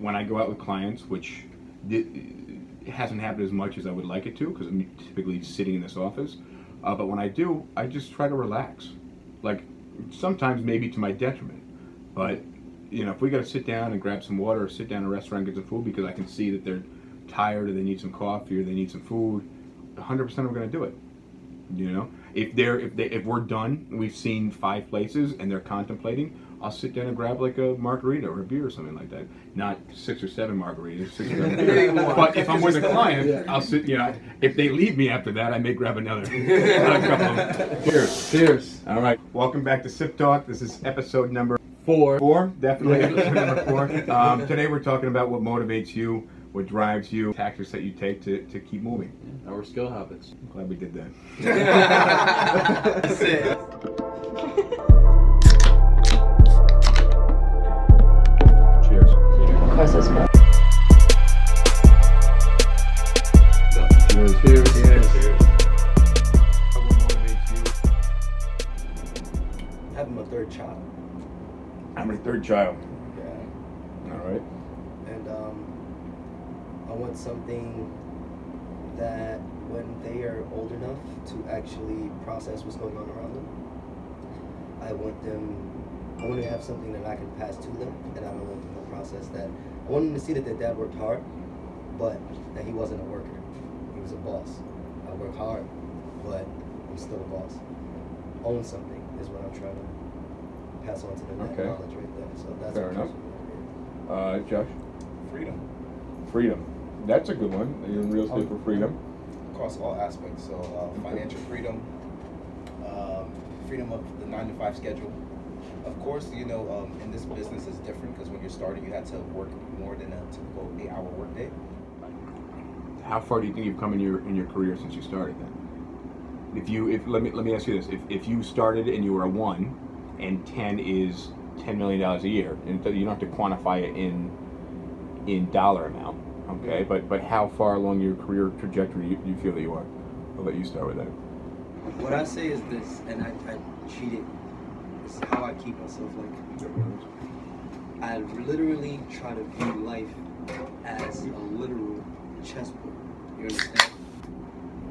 when I go out with clients, which it hasn't happened as much as I would like it to, because I'm typically sitting in this office. But when I do, I just try to relax. Like, sometimes maybe to my detriment. But, you know, if we got to sit down and grab some water or sit down in a restaurant and get some food because I can see that they're tired or they need some coffee or they need some food, 100% we're going to do it. You know, if we're done, we've seen 5 places and they're contemplating, I'll sit down and grab like a margarita or a beer or something like that. Not 6 or 7 margaritas, 6 or 7 beers. But if I'm with a client, I'll sit. You know, if they leave me after that, I may grab another couple. Cheers! Cheers! All right, welcome back to SipTalk. This is episode number 4. 4, definitely episode number 4. Today we're talking about what motivates you, what drives you, tactics that you take to keep moving. Yeah, our skill habits. I'm glad we did that. That's it. Cheers. Of course, it's good. Cheers. Cheers. Cheers. What motivates you? Having my 3rd child. I'm my 3rd child. Yeah. All right. And I want something that when they are old enough to actually process what's going on around them, I want to have something that I can pass to them, and I don't want them to process that. I want them to see that their dad worked hard, but that he wasn't a worker. He was a boss. I work hard, but I'm still a boss. Own something is what I'm trying to pass on to them, that knowledge right there. So that's fair enough. Josh? Freedom. Freedom. That's a good one. You're in real estate for freedom. Across all aspects. So financial freedom, freedom of the 9-to-5 schedule. Of course, you know, in this business it's different because when you're starting, you had to work more than a typical 8-hour workday. How far do you think you've come in your career since you started then? Let me ask you this: if you started and you were a 1, and 10 is $10 million a year, and you don't have to quantify it in dollar amount, okay? But how far along your career trajectory do you feel that you are? I'll let you start with that. What I say is this, and I treat it, this is how I keep myself like. I literally try to view life as a literal chessboard. You understand?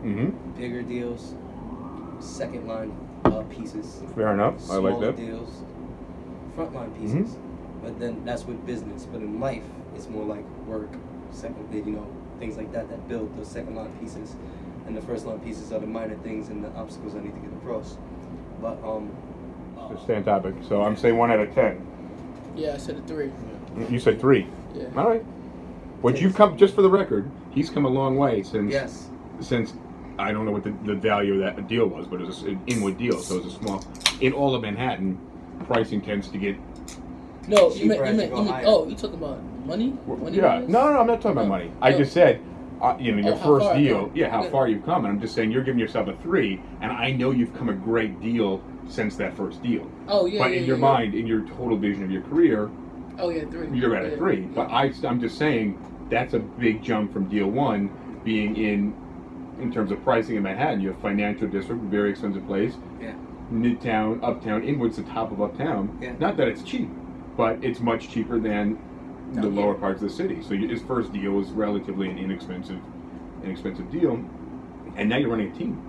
Mm-hmm. Bigger deals, second line pieces. Fair enough. I like Smaller that. deals, front line pieces. But then that's with business. But in life, it's more like work, second, you know, things like that build those second line pieces. And the first line pieces are the minor things and the obstacles I need to get across. But So stay on topic. So I'm saying 1 out of 10. Yeah, I said a 3. You said 3. Yeah. All right. But you've come, just for the record, he's come a long way since I don't know what the value of that deal was, but it was an Inwood deal, so it was a small. In all of Manhattan, pricing tends to get. No, you cheaper meant oh, you talking about money? Money Yeah, wise? no, I'm not talking about money. I just said, you know, your how first far I've deal. come. Yeah, how Yeah. far you've come, and I'm just saying you're giving yourself a 3, and I know you've come a great deal since that first deal. Oh yeah. But in your mind, in your total vision of your career, Oh yeah, 3. you're at a 3. Yeah. But I'm just saying that's a big jump from deal 1 being in terms of pricing in Manhattan. You have financial district, very expensive place. Yeah. Midtown, Uptown, Inwood's the top of Uptown. Yeah. Not that it's cheap, but it's much cheaper than the lower parts of the city. So his first deal was relatively an inexpensive deal, and now you're running a team.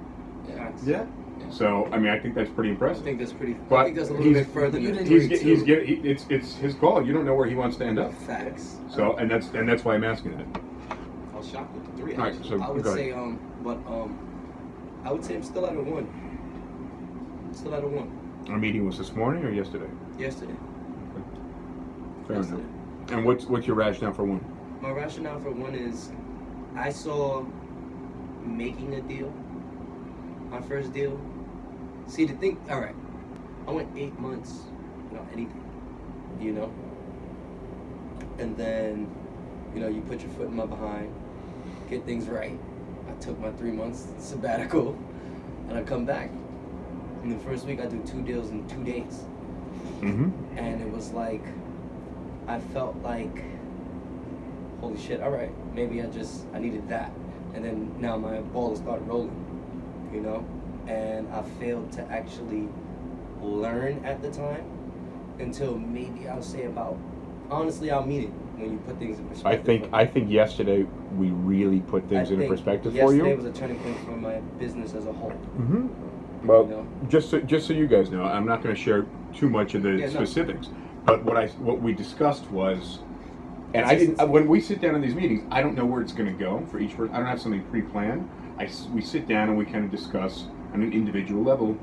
Yeah. So I mean, I think that's pretty I impressive. think that's pretty. But I think that's a little bit further than it's his call. You don't know where he wants to end up. Facts. So and that's why I'm asking that. I was shocked with the 3. All right, actually. so I would go say ahead. I would say I'm still at a 1. Still at a 1. Our meeting was this morning or yesterday? Yesterday. Fair enough. Yesterday. And what's your rationale for 1? My rationale for 1 is I saw making a deal, my first deal. See, the thing, all right, I went 8 months without anything, you know? And then, you know, you put your foot in my behind, get things right. I took my 3 months sabbatical, and I come back. In the first week, I do 2 deals in 2 days. Mm-hmm. And it was like, I felt like, holy shit, all right, maybe I needed that. And then now my ball has started rolling, you know? And I failed to actually learn at the time until maybe I'll say about, honestly, I'll mean it, when you put things in perspective. I think yesterday we really put things into perspective for you. Yesterday was a turning point for my business as a whole. Mm-hmm. Well, You know? just so you guys know, I'm not going to share too much of the specifics. But what we discussed was, and I didn't. When we sit down in these meetings, I don't know where it's going to go for each person. I don't have something pre-planned. We sit down and we kind of discuss on an individual level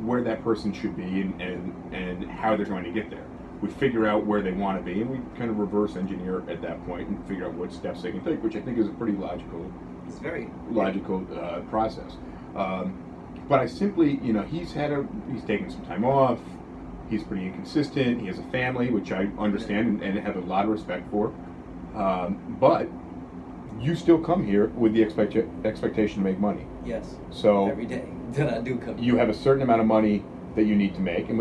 where that person should be and how they're going to get there. We figure out where they want to be, and we kind of reverse engineer at that point and figure out what steps they can take, which I think is a pretty logical. It's very logical process. But I simply, he's taken some time off. He's pretty inconsistent. He has a family, which I understand and have a lot of respect for. But you still come here with the expectation to make money. Yes. So every day that I do come. You have a certain amount of money that you need to make, and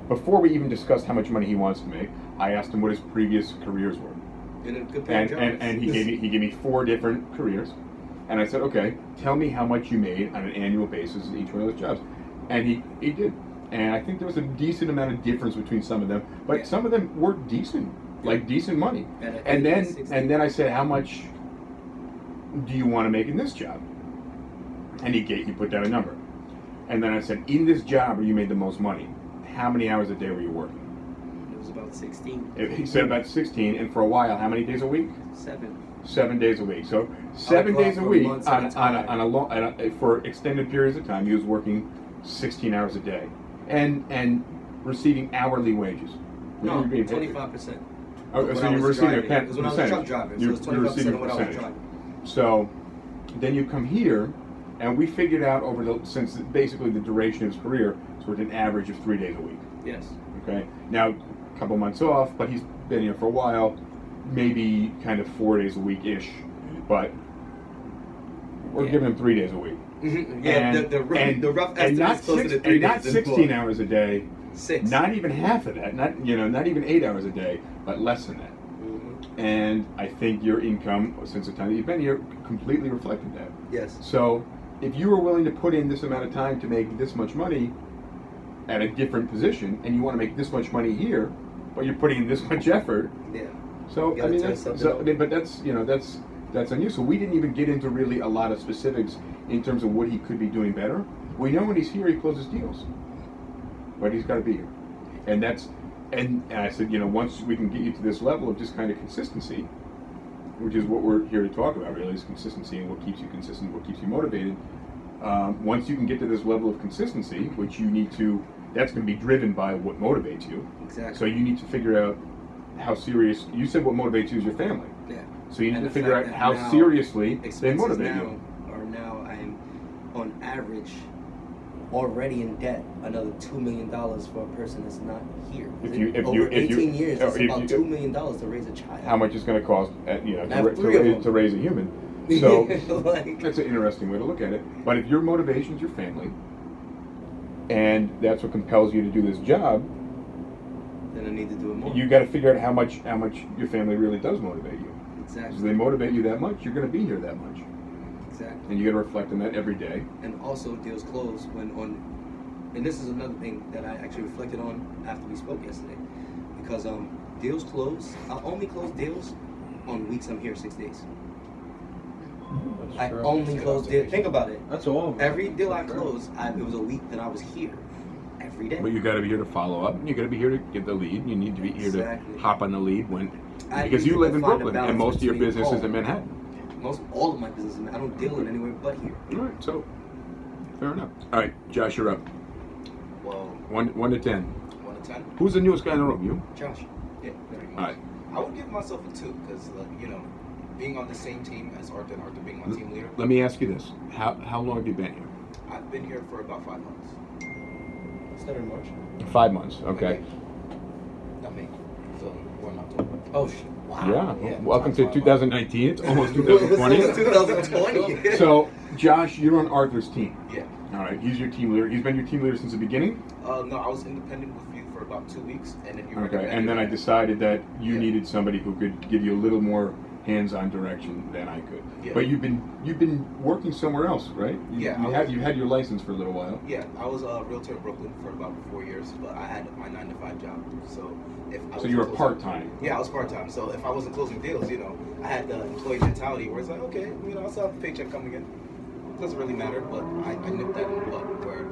before we even discussed how much money he wants to make, I asked him what his previous careers were. And he gave me 4 different careers, and I said, okay, tell me how much you made on an annual basis in each one of those jobs, and he did, and I think there was a decent amount of difference between some of them, but some of them were decent, like decent money, and then I said, how much do you want to make in this job? And he put down a number, and then I said, in this job where you made the most money, how many hours a day were you working? It was about 16. He said about 16, and for a while, how many days a week? 7. 7 days a week. So 7 days a week for extended periods of time, he was working 16 hours a day, and receiving hourly wages. No, 25%. Oh, so you were receiving a percentage. When I was a truck driver, so it was 25% of what I was driving. So then you come here, and we figured out since basically the duration of his career, so it's an average of 3 days a week. Yes. Okay. Now, a couple months off, but he's been here for a while, maybe kind of 4 days a week-ish, but we're giving him 3 days a week. Yeah, the rough estimate is closer to 3 days. And not 16 hours a day. 6. Not even half of that. Not even 8 hours a day, but less than that. Mm-hmm. And I think your income, since the time that you've been here, completely reflected that. Yes. So, if you were willing to put in this amount of time to make this much money at a different position, and you want to make this much money here, but you're putting in this much effort. Yeah. So but that's on you. So we didn't even get into really a lot of specifics in terms of what he could be doing better. We know when he's here, he closes deals, but he's got to be here, and I said, once we can get you to this level of just kind of consistency, which is what we're here to talk about, really, is consistency and what keeps you consistent, what keeps you motivated. Once you can get to this level of consistency, which you need to, that's going to be driven by what motivates you. Exactly. So you need to figure out how serious, you said what motivates you is your family. Yeah. So you need to figure out how seriously they motivate you. Now I'm on average already in debt another $2 million for a person that's not here. Over 18 years, it's about $2 million to raise a child. How much it's going to cost, to raise a human. So that's an interesting way to look at it. But if your motivation is your family, and that's what compels you to do this job, then I need to do it more. You got to figure out how much your family really does motivate you. Exactly. So they motivate you that much, you're going to be here that much. Exactly. And you got to reflect on that every day. And also, deals close and this is another thing that I actually reflected on after we spoke yesterday, because deals close. I only close deals on weeks I'm here 6 days. I only close deals. Think about it. That's all. Every deal I close, it was a week that I was here every day. But you got to be here to follow up, and you got to be here to get the lead. And you need to be here to hop on the lead because you live in Brooklyn, and most of your business is in Manhattan. All of my business is in Manhattan. I don't deal in anywhere but here. All right, so fair enough. All right, Josh, you're up. Well, 1 to 10. 1 to 10. Who's the newest guy in the room? You? Josh. Yeah, very much. All right. I would give myself a 2 because being on the same team as Arthur and Arthur being my team leader. Let me ask you this: How long have you been here? I've been here for about 5 months. Started in March. 5 months. Okay. Not me. So we're in October. Oh shit! Wow. Yeah. Welcome to 2019. It's almost 2020. It's 2020. So, Josh, you're on Arthur's team. Yeah. All right. He's your team leader. He's been your team leader since the beginning. No, I was independent with you for about 2 weeks, and then you. Okay. And then I decided that you needed somebody who could give you a little more hands-on direction than I could. Yeah. But you've been working somewhere else, right? Yeah, You had your license for a little while. Yeah, I was a realtor in Brooklyn for about 4 years, but I had my 9 to 5 job. So if I So was you were closing- part-time. Yeah, I was part-time. So if I wasn't closing deals, I had the employee mentality where it's like, okay, I still have a paycheck coming in. It doesn't really matter, but I nipped that in the bud where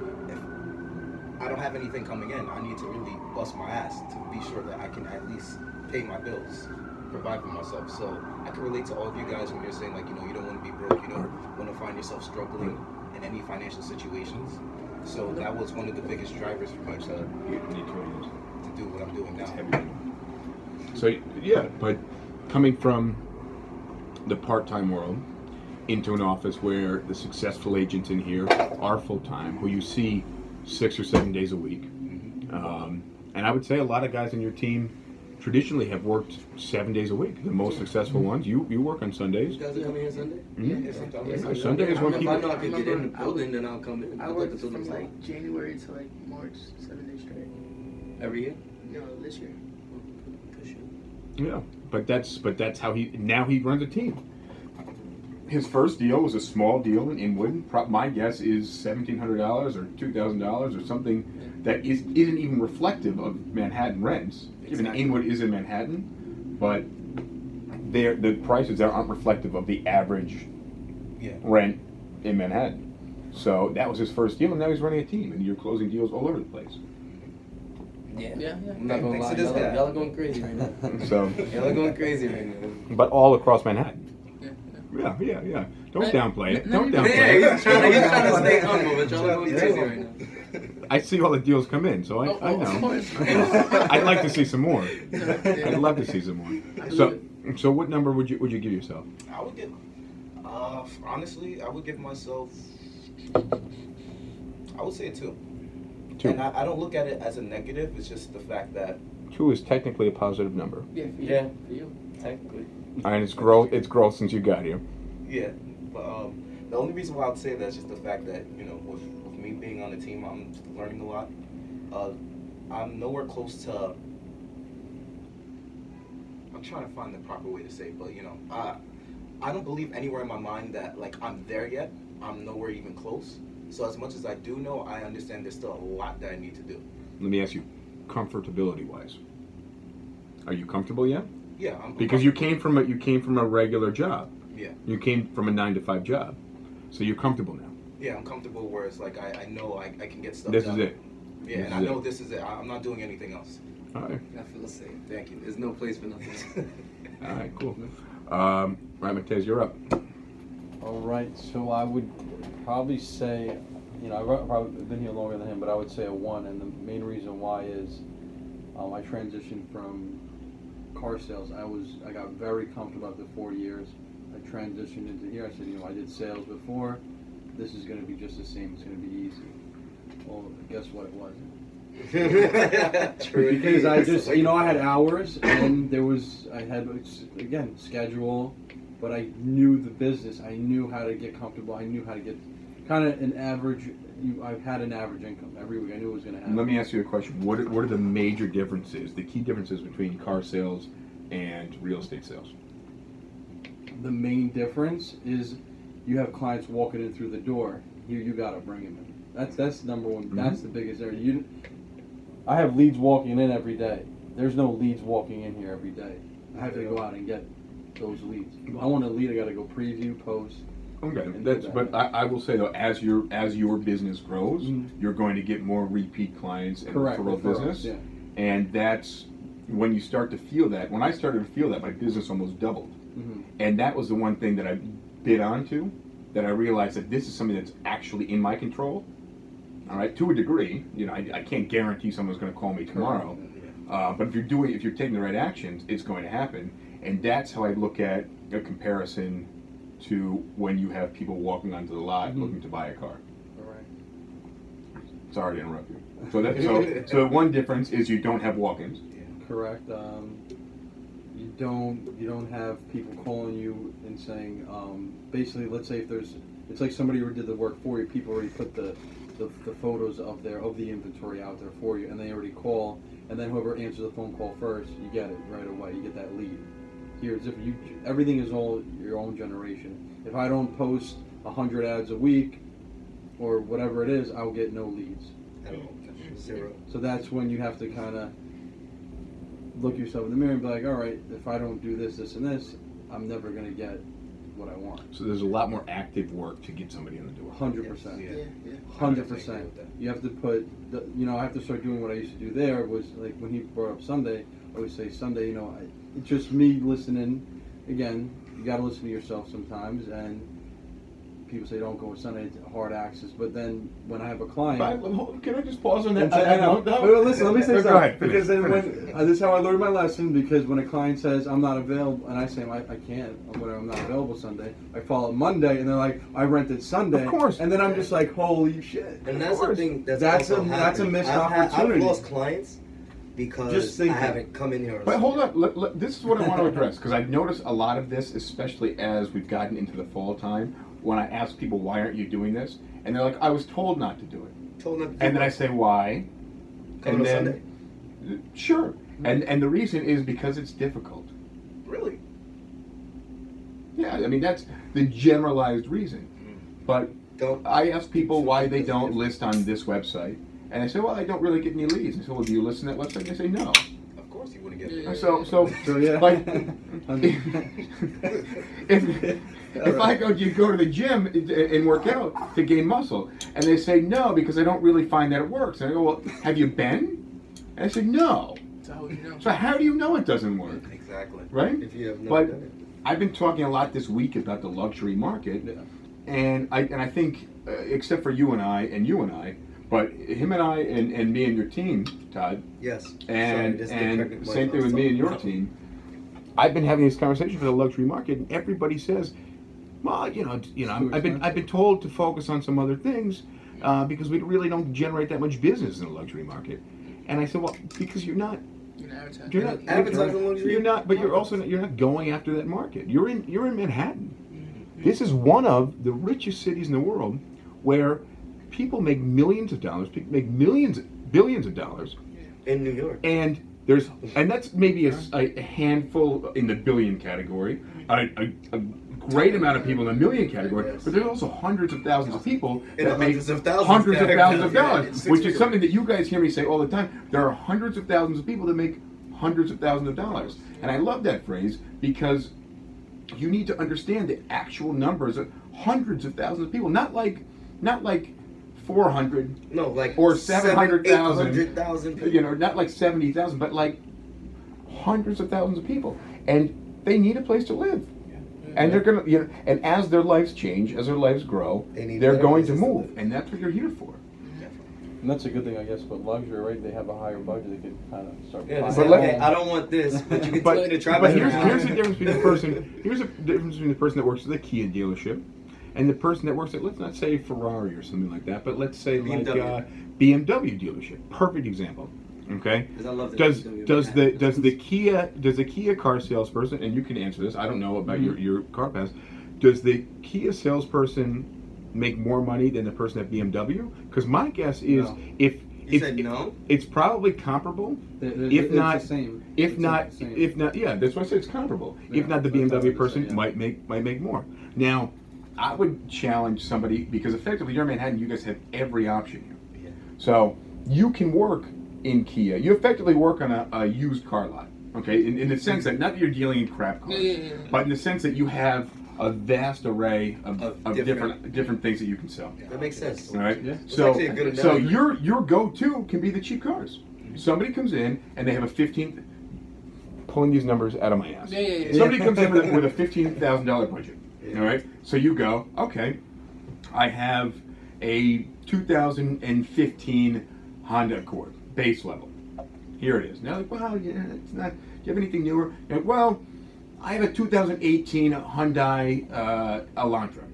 if I don't have anything coming in, I need to really bust my ass to be sure that I can at least pay my bills, provide for myself. So I can relate to all of you guys when you're saying like, you don't want to be broke, you don't want to find yourself struggling in any financial situations. So that was one of the biggest drivers for me to do what I'm doing now. So yeah, but coming from the part-time world into an office where the successful agents in here are full-time, who you see 6 or 7 days a week, and I would say a lot of guys in your team traditionally have worked 7 days a week. The most successful ones. You work on Sundays. You guys are coming here Sunday? Mhm. Yeah, sometimes. Yeah, Sunday is when If I people. know I could get in the building, then I'll come in. I I'd like worked the building from like like January to like March, 7 days straight. every year. No, this year. Good shit. Yeah, but that's how he runs a team. His first deal was a small deal in Inwood. My guess is $1,700 or $2,000 or something that isn't even reflective of Manhattan rents. Given Inwood is in Manhattan, but the prices there aren't reflective of the average rent in Manhattan. So that was his first deal, and now he's running a team, and you're closing deals all over the place. Yeah. I'm not gonna Thanks lie, to this guy. y'all are going crazy right now. So, Y'all are going crazy right now. but all across Manhattan. Yeah. Yeah. Don't downplay it. Don't Yeah, downplay Yeah, it. he's trying to stay humble, but y'all are going crazy right now. I see all the deals come in, so I Of know. course. I'd like to see some more. Yeah. I'd love to see some more. I So what number would you give yourself? I would give, honestly, I would give myself, I would say a 2. 2. And I don't look at it as a negative. It's just the fact that 2 is technically a positive number, Yeah, for you. Yeah. For you. Technically. and it's growth. It's growth since you got here. yeah. But the only reason why I would say that is just the fact that with me being on the team, I'm learning a lot. I'm nowhere close to. I'm trying to find the proper way to say it, but I don't believe anywhere in my mind that like I'm there yet. I'm nowhere even close. So as much as I do know, I understand there's still a lot that I need to do. Let me ask you, comfortability wise, are you comfortable yet? Yeah, I'm Because you came from a regular job. Yeah. You came from a 9 to 5 job, so you're comfortable now. Yeah, I'm comfortable where it's like I know I can get stuff This done. is it. Yeah, This and is I know it. this is it. I'm not doing anything else. All right. I feel the same. Thank you. There's no place for nothing. All right. Cool. Right, Matez, you're up. All right, so I would probably say, I've probably been here longer than him, but I would say a 1, and the main reason why is I transitioned from car sales. I got very comfortable after 4 years. I transitioned into here. I said, I did sales before. This is going to be just the same. It's going to be easy. Well, guess what? It wasn't. True. Because I just, I had hours, and I had, again, schedule, but I knew the business. I knew how to get comfortable. I knew how to get kind of an average. I've had an average income every week. I knew it was going to happen. Let me ask you a question. What are the major differences, the key differences between car sales and real estate sales? The main difference is you have clients walking in through the door. You got to bring them in. That's number one. Mm-hmm. That's the biggest area. I have leads walking in every day. There's no leads walking in here every day. I have to go out and get those leads. If I want a lead, I got to go preview, post. Okay, but I will say though, as your business grows, you're going to get more repeat clients and referral business, yeah. and that's when you start to feel that. When I started to feel that, my business almost doubled, and that was the one thing that I bit onto, that I realized that this is something that's actually in my control. All right, to a degree, I can't guarantee someone's going to call me tomorrow, but if you're taking the right actions, it's going to happen, and that's how I look at a comparison to when you have people walking onto the lot looking to buy a car. All right. Sorry to interrupt you. So one difference is you don't have walk-ins. Correct. You don't have people calling you and saying, basically, let's say it's like somebody already did the work for you. People already put the photos of the inventory out there for you, and they already call, and then whoever answers the phone call first, you get it right away. You get that lead. here it's different. Everything is all your own generation. If I don't post 100 ads a week or whatever it is, I'll get no leads. At all. Zero. So that's when you have to kind of look yourself in the mirror and be like, all right, if I don't do this, this, and this, I'm never going to get what I want. So there's a lot more active work to get somebody in the door. 100%. Yeah. 100%. You have to put, I have to start doing what I used to do there was, like, when he brought up Sunday, I always say Sunday, it's just me listening. Again, you got to listen to yourself sometimes, and people say don't go with Sunday, it's hard access, but then when I have a client... Can I just pause on that? I know. But listen, let me say something. Go ahead, because then this is how I learned my lesson, because when a client says, I'm not available, and I say, I can't, or whatever, I'm not available Sunday, I follow up Monday, and they're like, I rented Sunday. Of course. And then I'm just like, holy shit. And that's the thing that's a happened. missed I've opportunity. lost clients because I haven't come in here. But hold on, this is what I want to address, because I've noticed a lot of this, especially as we've gotten into the fall time, when I ask people, why aren't you doing this? And they're like, I was told not to do it. Told not to do And then it. I say, why? Coming on Sunday. Sure. And the reason is because it's difficult. Really? Yeah, I mean, that's the generalized reason. But I ask people why they don't list on this website. And I say, well, I don't really get any leads. I say, well, do you list on that website? And they say, no. Of course you wouldn't get it. So yeah. like, if I go to the gym and work out to gain muscle, and they say no because I don't really find that it works, and I go, well, have you been? And I say no. So how do you know it doesn't work? Exactly. Right? If you have never But done it. I've been talking a lot this week about the luxury market, and I think except for you and I, but him and I and me and your team, Todd. Yes. And same thing with me and your team. I've been having this conversation for the luxury market, and everybody says, "Well, I've been told to focus on some other things because we really don't generate that much business in the luxury market." And I said, "Well, because you're not advertising luxury. You're not, but you're not going after that market. You're in Manhattan. This is one of the richest cities in the world, where people make millions of dollars, people make billions of dollars in New York, and that's maybe a handful in the billion category, a great amount of people in the million category, but there's also hundreds of thousands of people that make hundreds of thousands of dollars, which is something that you guys hear me say all the time. There are hundreds of thousands of people that make hundreds of thousands of dollars, and I love that phrase because you need to understand the actual numbers of hundreds of thousands of people, not like 400, no, like or 700,000, 800,000, not like 70,000, but like hundreds of thousands of people, and they need a place to live, and they're gonna, and as their lives change, as their lives grow, they're going to move, and that's what you're here for. And that's a good thing, I guess, but luxury, right? They have a higher budget. They can kind of start. Yeah, say, okay, I don't want this, but you can tell me to try. But here's the difference between the person. Here's the difference between the person that works at the Kia dealership and the person that works at, let's not say Ferrari or something like that, but let's say BMW. BMW dealership. Perfect example. Okay. Does the Kia car salesperson, and you can answer this, I don't know about your car pass, does the Kia salesperson make more money than the person at BMW? Because my guess is it's probably comparable. If not, yeah, that's why I say it's comparable. Yeah, if not, the BMW person might make more. Now, I would challenge somebody, because effectively you're in Manhattan, you guys have every option here. Yeah. So you can work in Kia. You effectively work on a used car lot. Okay, in the sense that not that you're dealing in crap cars, but in the sense that you have a vast array of different things that you can sell. That makes sense. All right. Yeah. So your go-to can be the cheap cars. Somebody comes in and they have a pulling these numbers out of my ass. Somebody comes in with a $15,000 budget. All right. So you go, okay, I have a 2015 Honda Accord base level. Here it is. Now, like, well, yeah, it's not. Do you have anything newer? You're like, well, I have a 2018 Hyundai Elantra.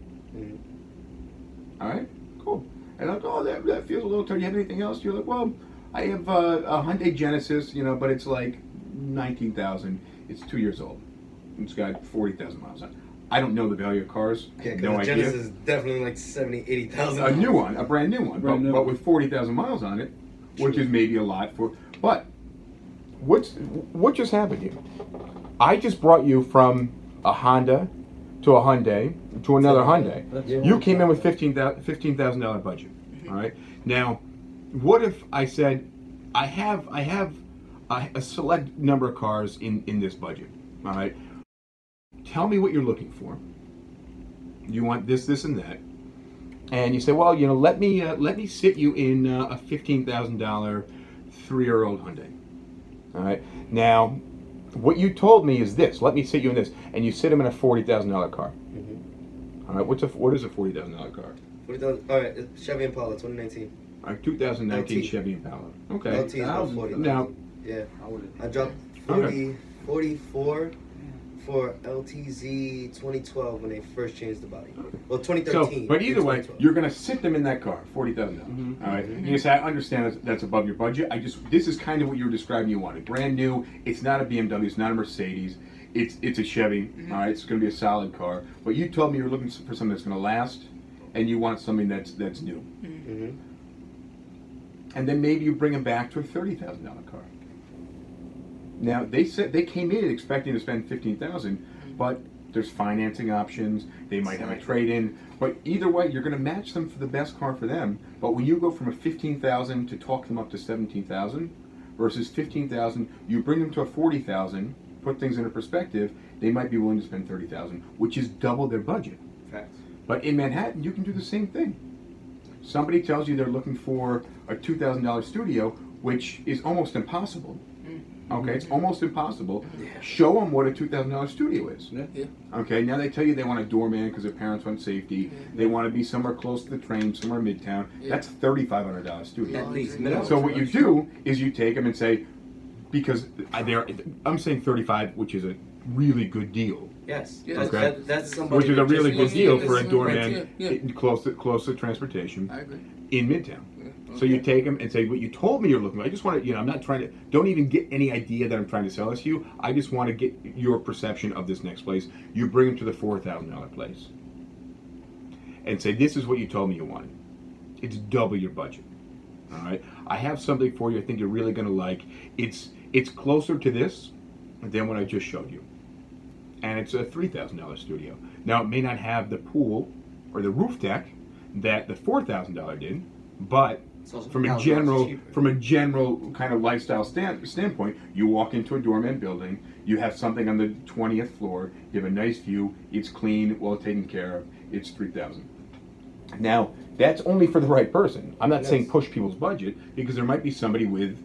All right, cool. And I'm like, oh, that feels a little tight. Do you have anything else? You're like, well, I have a Hyundai Genesis, but it's like 19,000. It's 2 years old. It's got 40,000 miles on it. I don't know the value of cars. Yeah, no idea. Genesis is definitely like 70,000, 80,000. A new one, a brand new one, but with 40,000 miles on it, which is maybe a lot for. But what just happened here? I just brought you from a Honda to a Hyundai to another Hyundai. You came in with $15,000 budget. All right. Now, what if I said I have a select number of cars in this budget? All right. Tell me what you're looking for. You want this, this, and that. And you say, well, you know, let me sit you in a $15,000 3-year-old Hyundai. All right. Now, what you told me is this. Let me sit you in this, and you sit him in a $40,000 car. Mm-hmm. All right. What is a $40,000 car? 40,000. All right. Shevy Impala, 2019. All right. 2019 LT. Chevy Impala. Okay. LT is about 40. Now, yeah. I dropped 44 for LTZ 2012 when they first changed the body. Well, 2013. So, but either way, you're going to sit them in that car, $40,000. Mm-hmm. All right. Mm-hmm. You say, I understand that's above your budget. This is kind of what you were describing. You wanted brand new. It's not a BMW. It's not a Mercedes. It's a Chevy. Mm-hmm. All right. It's going to be a solid car. But you told me you're looking for something that's going to last, and you want something that's new. Mm-hmm. And then maybe you bring them back to a $30,000 car. Now they said they came in expecting to spend $15,000, but there's financing options. They might have a trade-in, but either way, you're going to match them for the best car for them. But when you go from a $15,000 to talk them up to $17,000 versus $15,000, you bring them to a $40,000. Put things into perspective. They might be willing to spend $30,000, which is double their budget. Facts. But in Manhattan, you can do the same thing. Somebody tells you they're looking for a $2,000 studio, which is almost impossible. Okay, it's almost impossible. Yeah. Show them what a $2,000 studio is. Yeah. Okay, now they tell you they want a doorman because their parents want safety. Yeah. They want to be somewhere close to the train, somewhere midtown. Yeah. That's a $3,500 studio. At least. So what you do is you take them and say, because I'm saying 35, which is a really good deal. Yes. Okay. That's somebody. Which is a really good deal for a doorman close to transportation. I agree. In Midtown. So you take them and say, what you told me you're looking for. I just want to, I'm not trying to, don't even get any idea that I'm trying to sell this to you. I just want to get your perception of this next place. You bring them to the $4,000 place. And say, this is what you told me you wanted. It's double your budget. All right? I have something for you I think you're really going to like. It's closer to this than what I just showed you. And it's a $3,000 studio. Now, it may not have the pool or the roof deck that the $4,000 did, but from a general kind of lifestyle standpoint, you walk into a doorman building, you have something on the 20th floor, you have a nice view, it's clean, well taken care of, it's $3,000. Now, that's only for the right person. I'm not saying push people's budget, because there might be somebody with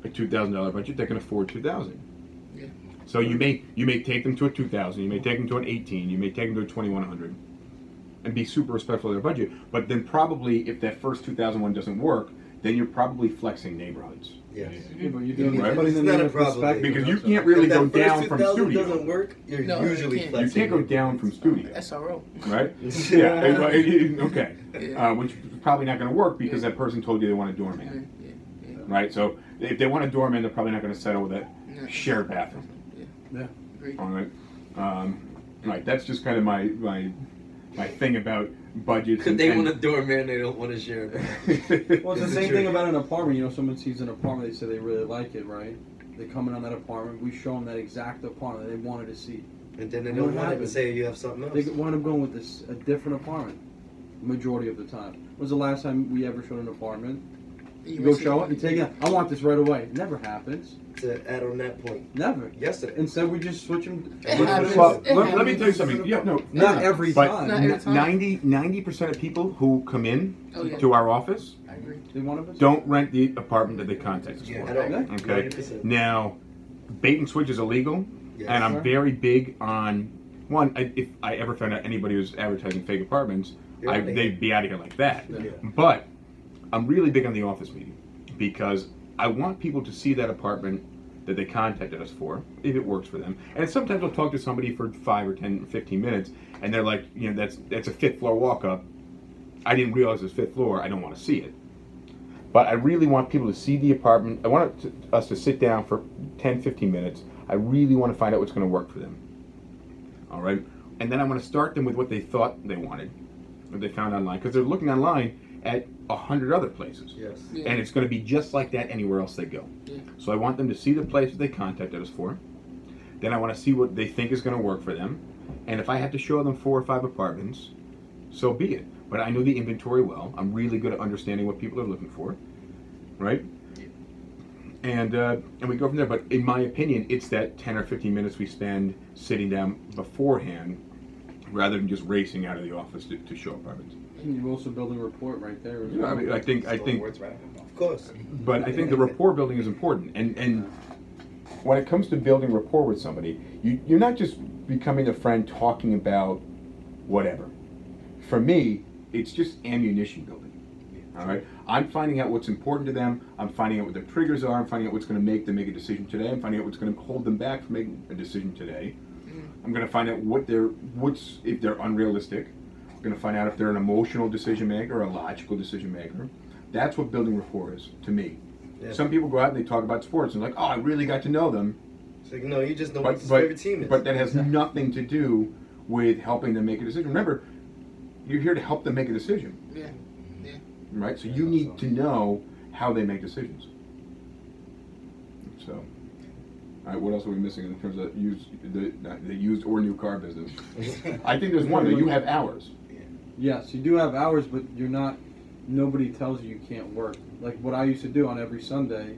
a $2,000 budget that can afford $2,000. Yeah. So you may take them to a $2,000, you may take them to an $1,800, you may take them to a $2,100. And be super respectful of their budget, but then probably if that first 2001 doesn't work, then you're probably flexing neighborhoods. Yes. Yeah, but you're doing right? It's not a problem because you can't really go down from studio. Doesn't work, you're usually flexing. You can't go down from studio. SRO. Right? Yeah. Okay. Yeah. Which is probably not going to work because that person told you they want a doorman. Yeah. Right. So if they want a doorman, they're probably not going to settle with a shared bathroom. Yeah. Agreed. All right. Right. That's just kind of my thing about budgets. They want a doorman, they don't want to share it. Well, it's the same thing about an apartment. Someone sees an apartment, they say they really like it, right? They come in on that apartment, we show them that exact apartment they wanted to see. And then they don't want it and say you have something else. They wind up going with a different apartment, majority of the time. When was the last time we ever showed an apartment? You go show it, you take it, I want this right away. It never happens. To add on that point. Never. Yesterday. Instead, we just switch them. Well, let me tell you something. Yeah, no, not every time. Not every time. 90% of people who come in to our office don't rent the apartment that they contact us for. Okay. 90%. Now, bait and switch is illegal, and I'm very big on one. If I ever found out anybody was advertising fake apartments, they'd be out of here like that. Yeah. But I'm really big on the office meeting because I want people to see that apartment that they contacted us for, if it works for them. And sometimes I'll talk to somebody for 5 or 10 or 15 minutes, and they're like, that's a 5th floor walk-up. I didn't realize it was 5th floor. I don't want to see it. But I really want people to see the apartment. I want us to sit down for 10, 15 minutes. I really want to find out what's going to work for them. All right? And then I want to start them with what they thought they wanted, what they found online. Because they're looking online, at 100 other places. Yes. Yeah. And it's going to be just like that anywhere else they go. Yeah. So I want them to see the place that they contacted us for. Then I want to see what they think is going to work for them. And if I have to show them 4 or 5 apartments, so be it. But I know the inventory well. I'm really good at understanding what people are looking for, right? And we go from there. But in my opinion, it's that 10 or 15 minutes we spend sitting down beforehand, rather than just racing out of the office to show apartments. And you're also building a report right there. As Yeah, I well. mean, I think, Words right out of my mouth. Of course. but I think the rapport building is important. And when it comes to building rapport with somebody, you're not just becoming a friend talking about whatever. For me, it's just ammunition building. All right, I'm finding out what's important to them. I'm finding out what their triggers are. I'm finding out what's going to make them make a decision today. I'm finding out what's going to hold them back from making a decision today. I'm going to find out if they're unrealistic. I'm going to find out if they're an emotional decision maker or a logical decision maker. That's what building rapport is to me. Yeah. Some people go out and they talk about sports and like, oh, I really got to know them. It's like, no, you just know what his favorite team is. But that has nothing to do with helping them make a decision. Remember, you're here to help them make a decision. Yeah. Yeah. Right? So you need to know how they make decisions. So, all right, what else are we missing in terms of the used or new car business? I think there's one that you have hours. Yes, you do have hours, but you're not. Nobody tells you can't work. Like what I used to do on every Sunday,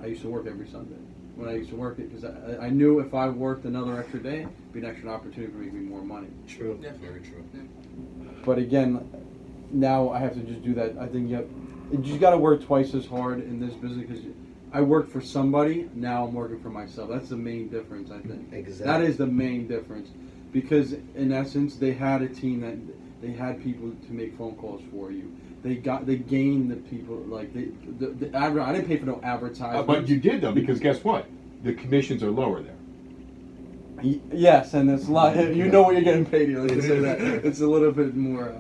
I used to work every Sunday. When I used to work it, because I knew if I worked another extra day, it'd be an extra opportunity for me to make more money. True. Yeah. Very true. But again, now I have to just do that. I think you just got to work twice as hard in this business because I worked for somebody. Now I'm working for myself. That's the main difference, I think. Exactly. That is the main difference, because in essence, they had a team that they had people to make phone calls for you. They gained the people like the I didn't pay for no advertising. But you did though, because guess what? The commissions are lower there. Yes, and it's a lot. You know what you're getting paid. You can say that. It's a little bit more.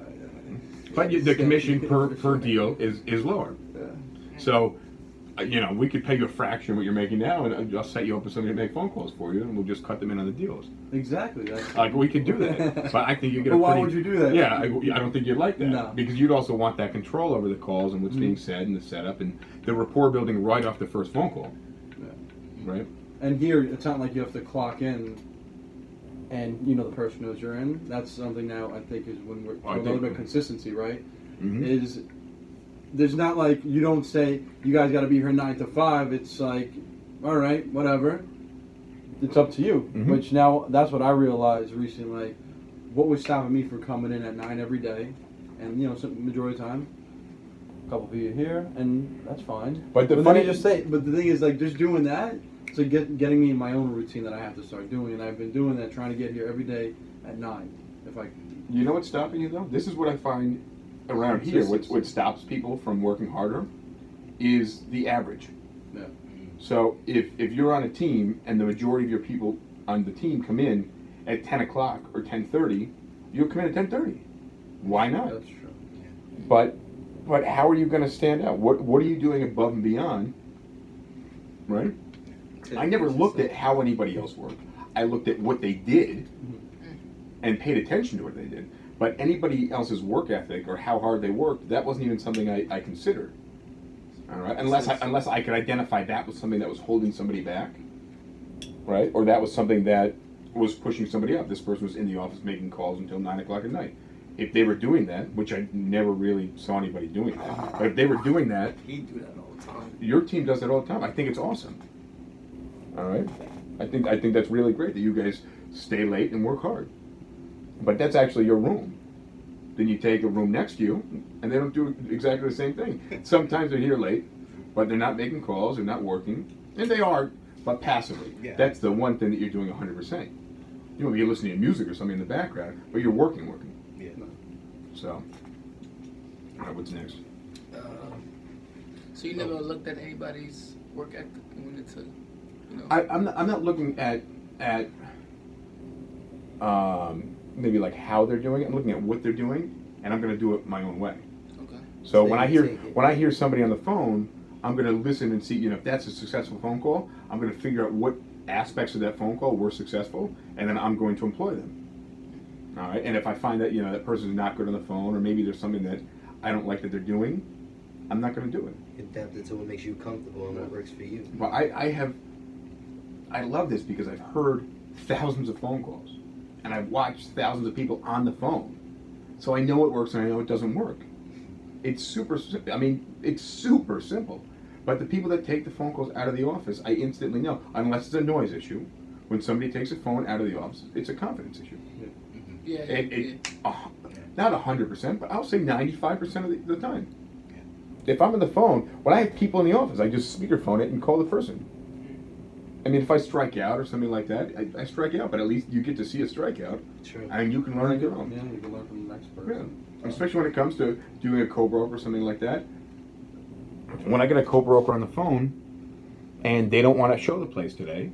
But the commission per deal is lower. Yeah. So, we could pay you a fraction of what you're making now, and I'll set you up with somebody to make phone calls for you, and we'll just cut them in on the deals. Exactly. That's Like we could do that, but I think you get. But a why pretty, would you do that? Yeah, I don't think you'd like that. No. Because you'd also want that control over the calls and what's being said and the setup and the rapport building right off the first phone call. Yeah. Right. And here, it's not like you have to clock in, and the person knows you're in. That's something now I think is when we're a little bit of consistency, right? Mm-hmm. Is there's not like you don't say you guys got to be here 9 to 5. It's like, all right, whatever. It's up to you. Mm-hmm. Which now that's what I realized recently. Like, what was stopping me from coming in at 9 every day, and some majority of the time, a couple of you here, and that's fine. But the then funny I just say, but the thing is, like, just doing that. So getting me in my own routine that I have to start doing, and I've been doing that, trying to get here every day at 9. If I, You know what's stopping you though? This is what I find around here. What stops people from working harder is the average. yeah, So if you're on a team and the majority of your people on the team come in at 10 o'clock or 10:30, you'll come in at 10:30. Why not? that's true. But how are you going to stand out? What are you doing above and beyond? Right? I never looked at how anybody else worked. I looked at what they did and paid attention to what they did. But anybody else's work ethic or how hard they worked, that wasn't even something I considered. All right, unless I could identify that was something that was holding somebody back, right? Or that was something that was pushing somebody up. This person was in the office making calls until 9 o'clock at night. If they were doing that, which I never really saw anybody doing that, but if they were doing that, He do that all the time. your team does that all the time. I think it's awesome. All right, I think that's really great that you guys stay late and work hard. But that's actually your room. Then you take a room next to you, and they don't do exactly the same thing. Sometimes they're here late, but they're not making calls, they're not working, and they are, but passively. Yeah. That's the one thing that you're doing 100%. You're listening to music or something in the background, but you're working. Yeah. So, all right, what's next? So you never looked at anybody's work ethic and wanted to, I'm not looking at maybe like how they're doing it. I'm looking at what they're doing, and I'm going to do it my own way. Okay. So So when I you hear take it. when I hear somebody on the phone, I'm going to listen and see. If that's a successful phone call, I'm going to figure out what aspects of that phone call were successful, and then I'm going to employ them. All right. And if I find that that person's not good on the phone, or maybe there's something that I don't like that they're doing, I'm not going to do it. Adapt it to what makes you comfortable and what works for you. But I love this because I've heard thousands of phone calls, and I've watched thousands of people on the phone, so I know it works and I know it doesn't work. It's super simple. But the people that take the phone calls out of the office, I instantly know, unless it's a noise issue. When somebody takes a phone out of the office, it's a confidence issue. Not 100%, but I'll say 95% of the time. If I'm on the phone, when I have people in the office, I just speakerphone it and call the person. I mean, if I strike out or something like that, I strike out, but at least you get to see a strikeout. True. And you can learn on your own. Yeah, you can learn from the next person. Yeah. Especially when it comes to doing a co-broker or something like that. When I get a co-broker on the phone and they don't want to show the place today,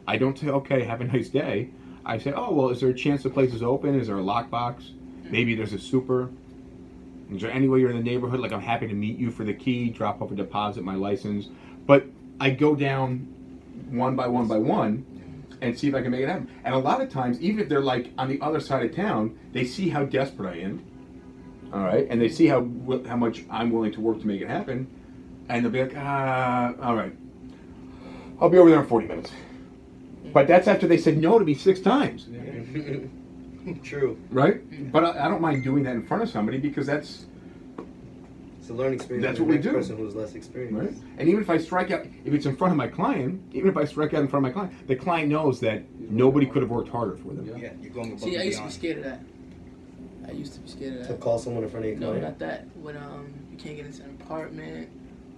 I don't say, okay, have a nice day. I say, oh, well, is there a chance the place is open? Is there a lockbox? Maybe there's a super. Is there any way you're in the neighborhood? Like, I'm happy to meet you for the key, drop off a deposit, my license. But I go down one by one and see if I can make it happen. And a lot of times, even if they're like on the other side of town, they see how desperate I am. All right, and they see how much I'm willing to work to make it happen, and they'll be like, all right, I'll be over there in 40 minutes. But that's after they said no to me 6 times. True. Right? But I don't mind doing that in front of somebody because that's It's a learning experience. That's for what the we next do. person who's less experienced. right. And even if I strike out, if it's in front of my client, even if I strike out in front of my client, the client knows that nobody could have worked harder for them. Yeah, you're going above See, I and used to be beyond. scared of that. I used to be scared of To that. call someone in front of your No, client. not that. When you can't get into an apartment,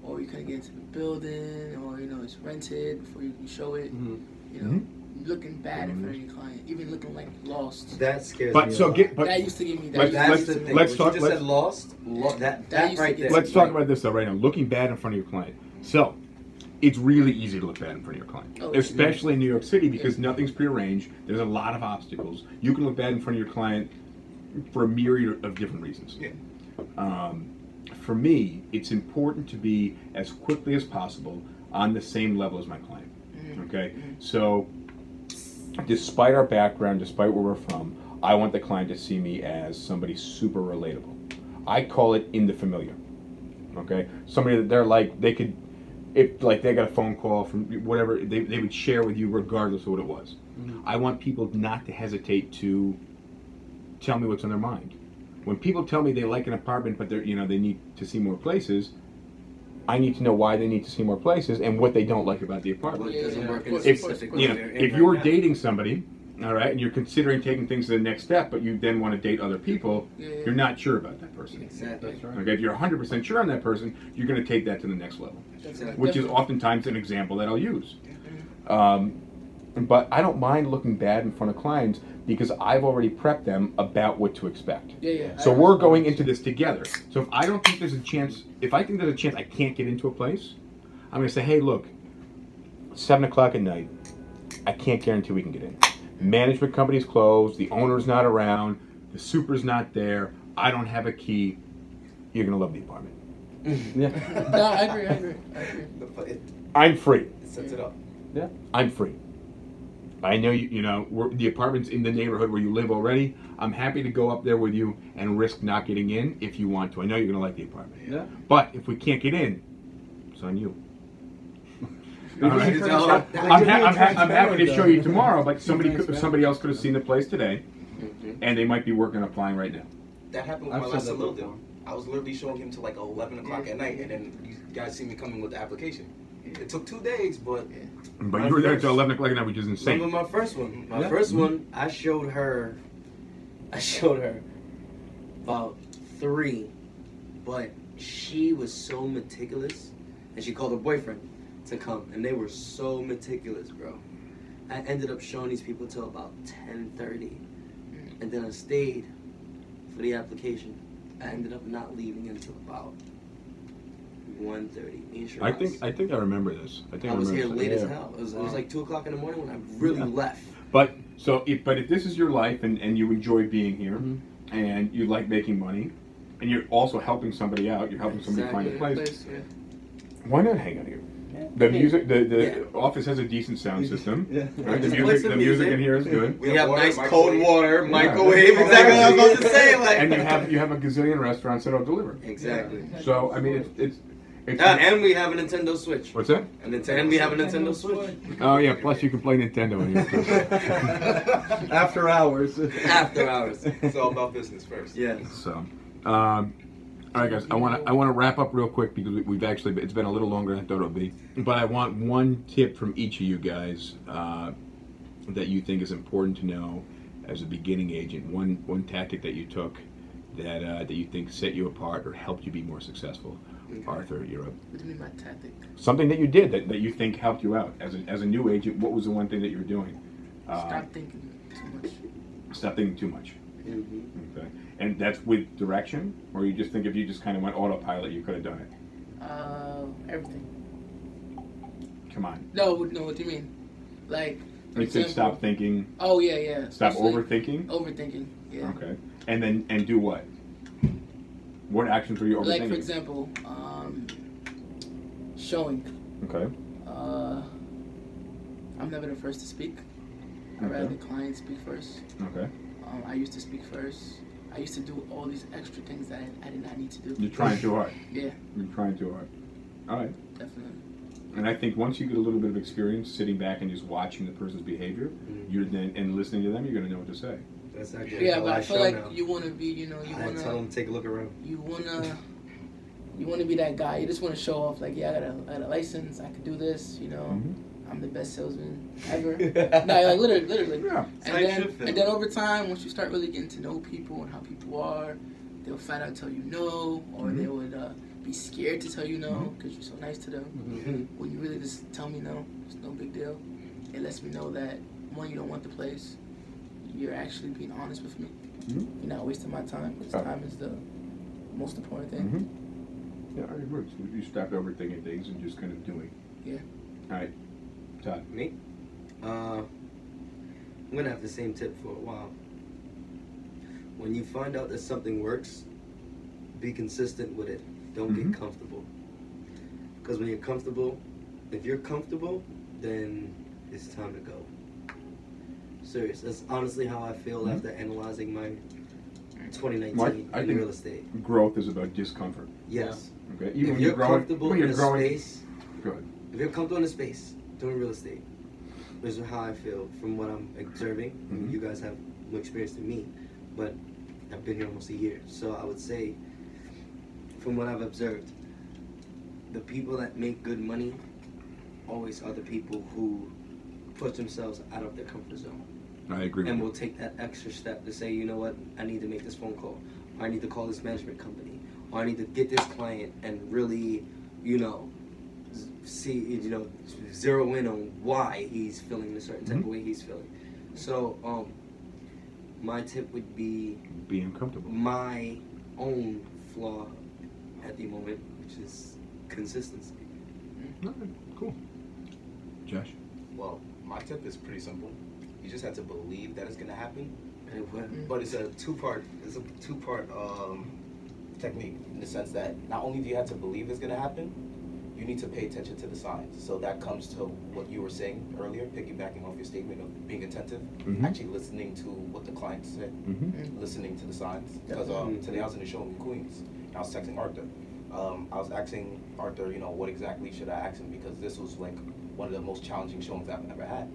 or you couldn't get into the building, or it's rented before you can show it. Mm-hmm. Looking bad in front of your client, even looking like lost. That scares But me. so a lot. get, but That used to give me that. Let's- used to That's give the me- thing. let's What talk- You just let's- said lost. That used right to there. get let's talk about this though right now. Looking bad in front of your client. So, it's really easy to look bad in front of your client, Oh, especially in New York City because nothing's prearranged. There's a lot of obstacles. You can look bad in front of your client for a myriad of different reasons. Yeah. For me, it's important to be as quickly as possible on the same level as my client. Okay, so despite our background, despite where we're from, I want the client to see me as somebody super relatable. I call it in the familiar. Okay, somebody that they're like they could, if like they got a phone call from whatever they would share with you regardless of what it was. I want people not to hesitate to tell me what's on their mind. When people tell me they like an apartment but they need to see more places, I need to know why they need to see more places and what they don't like about the apartment. Well, it doesn't work in Of the course, specific of way You know, they're in if right you're now. dating somebody, all right, and you're considering taking things to the next step, but you then want to date other people, you're not sure about that person. Exactly. That's right. Okay, if you're 100% sure on that person, you're going to take that to the next level, Definitely. which is oftentimes an example that I'll use. But I don't mind looking bad in front of clients because I've already prepped them about what to expect. Yeah. So we're going into this together. So if I don't think there's a chance, if I think there's a chance I can't get into a place, I'm going to say, hey, look, 7 o'clock at night, I can't guarantee we can get in. Management company's closed, the owner's not around, the super's not there, I don't have a key. You're going to love the apartment. Yeah. No, I agree. It I'm free. sets it up. Yeah. I'm free. I know the apartment's in the neighborhood where you live already. I'm happy to go up there with you and risk not getting in if you want to. I know you're going to like the apartment. Yeah. But if we can't get in, it's on you. All right. Pretty I'm happy to show you tomorrow, but somebody else could have seen the place today, and they might be working on applying right now. That happened with I've my said last that little before. deal. I was literally showing him to like 11 o'clock at night, and then you guys see me coming with the application. It took 2 days, but But you were there until 11 o'clock at night, which is Remember insane. my first one? My Yeah. first one, I showed her about 3, but she was so meticulous, and she called her boyfriend to come, and they were so meticulous, bro. I ended up showing these people till about 10:30, and then I stayed for the application. I ended up not leaving until about 1:30. Me and Shiraz. I think I remember this. I was here remember late this. as hell. It was like 2 o'clock in the morning when I really left. But if this is your life and you enjoy being here, Mm-hmm. and you like making money, and you're also helping somebody out, you're helping somebody find a Exactly. place. Yeah. Why not hang out here? The music, the office has a decent sound system. Yeah. Right? The Just play music, some the music music. in here is good. We have water, nice microwave. cold water, Yeah. microwave. Exactly what I was about to say. Like. And you have a gazillion restaurants that'll deliver. Exactly. So I mean, it's And we have a Nintendo Switch. what's that? And we have a Nintendo Switch. Oh yeah, plus you can play Nintendo in here too. After hours. After hours. It's all about business first. Yes. So, all right, guys, I want to wrap up real quick because we've actually it's been a little longer than I thought it would be. But I want one tip from each of you guys that you think is important to know as a beginning agent. One tactic that you took that you think set you apart or helped you be more successful. Okay. Arthur, you're up. What do you mean by tactic? Something that you did that you think helped you out as a new agent. What was the one thing that you were doing? Stop thinking too much. Stop thinking too much. Mm-hmm. Okay. And that's with direction, or you just think if you just kind of went autopilot, you could have done it. Everything. Come on. No, what do you mean? Like, for You said example. stop thinking. Oh yeah. Stop Especially overthinking. Overthinking. Yeah. Okay. And do what? What actions were you overthinking? Like for example, showing. Okay. I'm never the first to speak. I'd Okay. rather the client speak first. Okay. I used to speak first. I used to do all these extra things that I did not need to do. You're trying too hard. Yeah, You're trying too hard. All right. definitely. And I think once you get a little bit of experience sitting back and just watching the person's behavior, you're then and listening to them, you're going to know what to say. That's actually Yeah, how but I feel show like now. you want to be, you I tell want them to take a look around. you want to be that guy. You just want to show off, like, yeah, I got a license. I can do this. Mhm. I'm the best salesman ever. No, like literally. Yeah. And then over time, once you start really getting to know people and how people are, they'll flat out tell you no, or they would be scared to tell you no because you're so nice to them. Mm-hmm. When you really just tell me no, it's no big deal. It lets me know that, one, you don't want the place. You're actually being honest with me. Mhm. You're not wasting my time, because time is the most important thing. Mm-hmm. Yeah, I agree. So you stop overthinking things and just kind of doing. Yeah. All right. Todd. Me? I'm gonna have the same tip for a while. When you find out that something works, be consistent with it. Don't Mhm. get comfortable. Because when you're comfortable, if you're comfortable, then it's time to go. Serious. That's honestly how I feel after analyzing my 2019 Mark, I in think- real estate. Growth is about discomfort. Yes. Okay. Even If when you're growing, comfortable when in you're a growing, space, good. if you're comfortable in a space doing real estate, this is how I feel from what I'm observing. Mhm. You guys have more experience than me, but I've been here almost a year. So I would say, from what I've observed, the people that make good money always are the people who push themselves out of their comfort zone I agree with and you. will take that extra step to say, you know what, I need to make this phone call, or I need to call this management company, or I need to get this client and really, see, zero in on why he's feeling a certain type of way he's feeling. So, my tip would be Being comfortable. my own flaw at the moment, which is consistency. All right, cool. Josh. Well, my tip is pretty simple. You just have to believe that it's gonna happen. And what, But it's a two-part technique in the sense that not only do you have to believe it's gonna happen, you need to pay attention to the signs. So that comes to what you were saying earlier, piggybacking off your statement of being attentive, Mhm. actually listening to what the client said, Mm-hmm. listening to the signs. Because today I was in the show in Queens, and I was texting Arthur. I was asking Arthur, what exactly should I ask him, because this was like one of the most challenging showings I've ever had.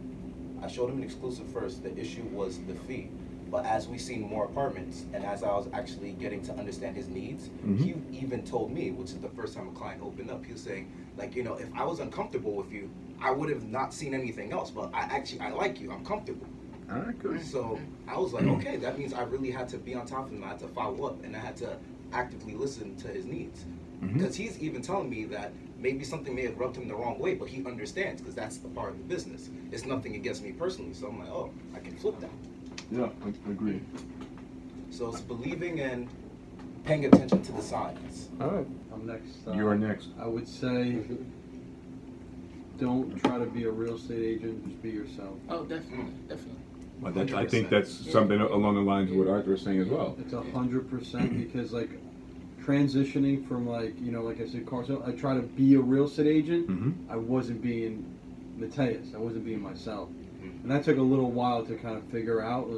I showed him an exclusive first. The issue was the fee. But as we seen more apartments, and as I was actually getting to understand his needs, he even told me, which is the first time a client opened up, he was saying, if I was uncomfortable with you, I would have not seen anything else. But I like you. I'm comfortable. All right, good. So I was like, okay, that means I really had to be on top of him. I had to follow up, and I had to actively listen to his needs. Because he's even telling me that maybe something may have rubbed him the wrong way, but he understands because that's the part of the business. It's nothing against me personally. So I'm like, oh, I can flip that. Yeah, I agree. So it's believing and paying attention to the signs. All right. I'm next. You are next. I would say, don't try to be a real estate agent. Just be yourself. Oh, definitely. Well, I think that's something along the lines of what Arthur was saying as well. It's 100% because, like, transitioning from like I said, car sales. I try to be a real estate agent. Mm-hmm. I wasn't being Mateus. I wasn't being myself, and that took a little while to kind of figure out.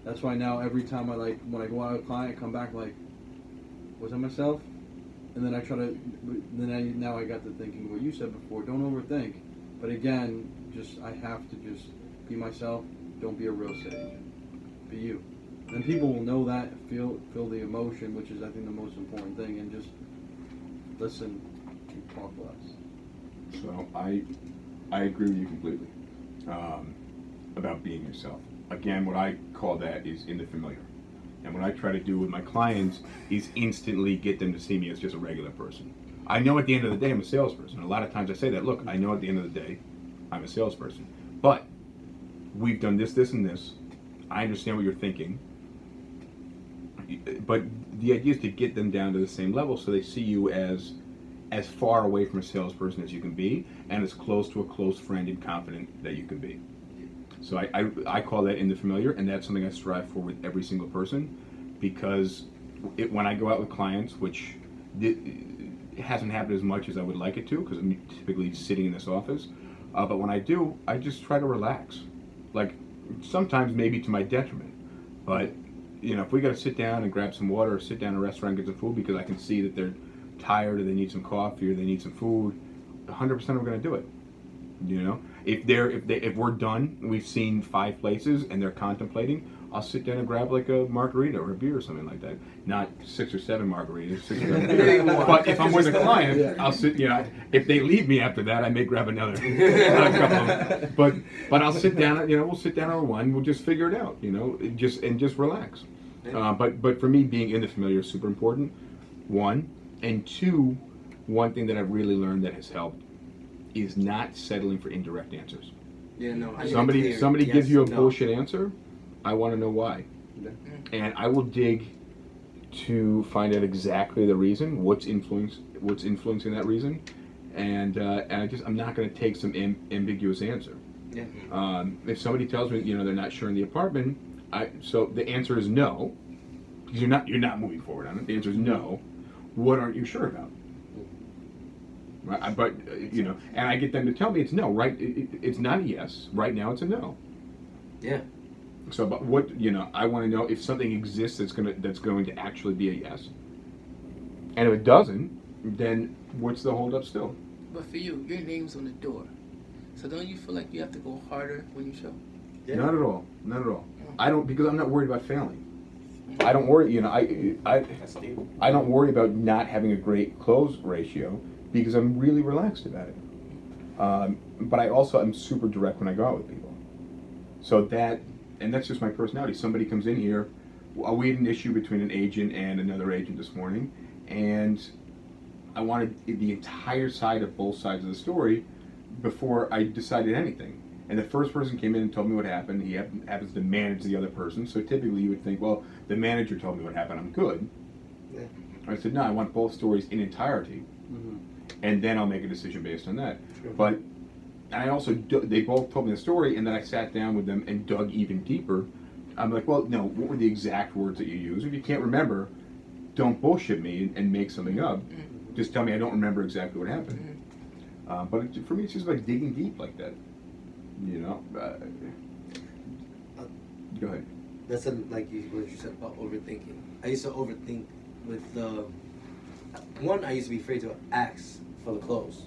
That's why now every time when I go out with a client, I come back like, was I myself? And then I try to. Now I got to thinking what you said before. Don't overthink. But again, I have to just be myself. Don't be a real estate agent. Be you. And people will know that, feel the emotion, which is I think the most important thing, and just listen and talk less. So I agree with you completely about being yourself. Again, what I call that is in the familiar. And what I try to do with my clients is instantly get them to see me as just a regular person. I know at the end of the day I'm a salesperson. A lot of times I say that, look, I know at the end of the day I'm a salesperson. But we've done this, this, and this. I understand what you're thinking. But the idea is to get them down to the same level so they see you as far away from a salesperson as you can be and as close to a close friend and confident that you can be. So I call that in the familiar, and that's something I strive for with every single person, because when I go out with clients, which it hasn't happened as much as I would like it to, because I'm typically sitting in this office, but when I do, I just try to relax. Like, sometimes maybe to my detriment, but if we got to sit down and grab some water or sit down in a restaurant and get some food because I can see that they're tired or they need some coffee or they need some food, 100% we're going to do it. If we're done, we've seen 5 places and they're contemplating, I'll sit down and grab like a margarita or a beer or something like that. Not 6 or 7 margaritas, 6 or 7 beers. But if I'm with a client, I'll sit. If they leave me after that, I may grab another couple of them. But I'll sit down. We'll sit down on one. We'll just figure it out. Just relax. But for me, being in the familiar is super important. 1, and 2, one thing that I've really learned that has helped is not settling for indirect answers. Yeah, no. Somebody gives you a bullshit answer, I want to know why, and I will dig to find out exactly the reason, what's influencing that reason, and I'm not going to take some ambiguous answer. Yeah. If somebody tells me they're not sure in the apartment, so the answer is no, because you're not moving forward on it. The answer is no. What aren't you sure about? Right, but and I get them to tell me it's no. Right, it's not a yes. Right now, it's a no. Yeah. So, but what I want to know if something exists that's going to actually be a yes. And if it doesn't, then what's the holdup still? But for you, your name's on the door. So don't you feel like you have to go harder when you show? Yeah. Not at all. Not at all. I don't, because I'm not worried about failing. I don't worry. I don't worry about not having a great close ratio, because I'm really relaxed about it. But I also am super direct when I go out with people. So that's just my personality. Somebody comes in here, we had an issue between an agent and another agent this morning, and I wanted the entire side of both sides of the story before I decided anything. And the first person came in and told me what happened. He happens to manage the other person, so typically you would think, well, the manager told me what happened, I'm good. Yeah. I said, no, I want both stories in entirety. Mm-hmm. And then I'll make a decision based on that. Sure. But they both told me the story, and then I sat down with them and dug even deeper. I'm like, well, no, what were the exact words that you used? If you can't remember, don't bullshit me and make something up. Mm-hmm. Just tell me I don't remember exactly what happened. But for me, it's just like digging deep like that. Go ahead. That's like what you said about overthinking. I used to overthink with I used to be afraid to ask for the close.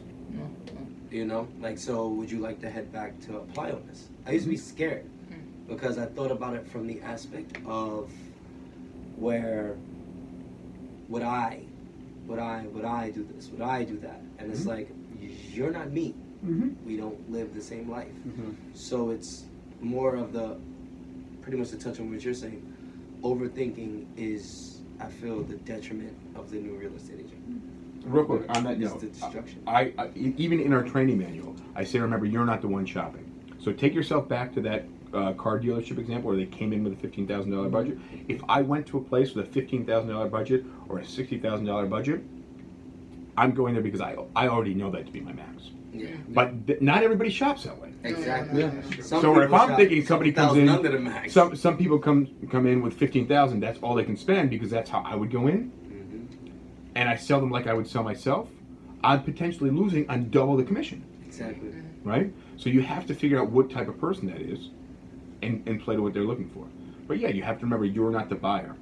So would you like to head back to apply on this? I used to be scared because I thought about it from the aspect of where would I do this? Would I do that? And it's like, you're not me. We don't live the same life. So it's more of pretty much to touch on what you're saying, overthinking is, I feel, the detriment of the new real estate agent. Real quick, on that It's note, the destruction. I even in our training manual, I say, remember, you're not the one shopping. So take yourself back to that car dealership example where they came in with a $15,000 budget. If I went to a place with a $15,000 budget or a $60,000 budget, I'm going there because I already know that to be my max. Yeah. But not everybody shops that way. Exactly. Yeah. So if I'm thinking somebody comes in, under the max. some people come in with $15,000. That's all they can spend because that's how I would go in. and I sell them like I would sell myself, I'm potentially losing on double the commission, Exactly. right? So you have to figure out what type of person that is and play to what they're looking for. But yeah, you have to remember you're not the buyer,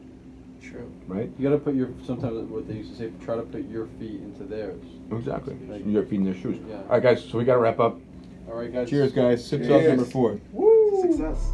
True. right? You gotta put sometimes what they used to say, try to put your feet into theirs. Exactly. Like- You're feeding their shoes. Yeah. All right, guys, so we got to wrap up. All right, guys. Cheers, guys. SipTalk Cheers. number 4. Success.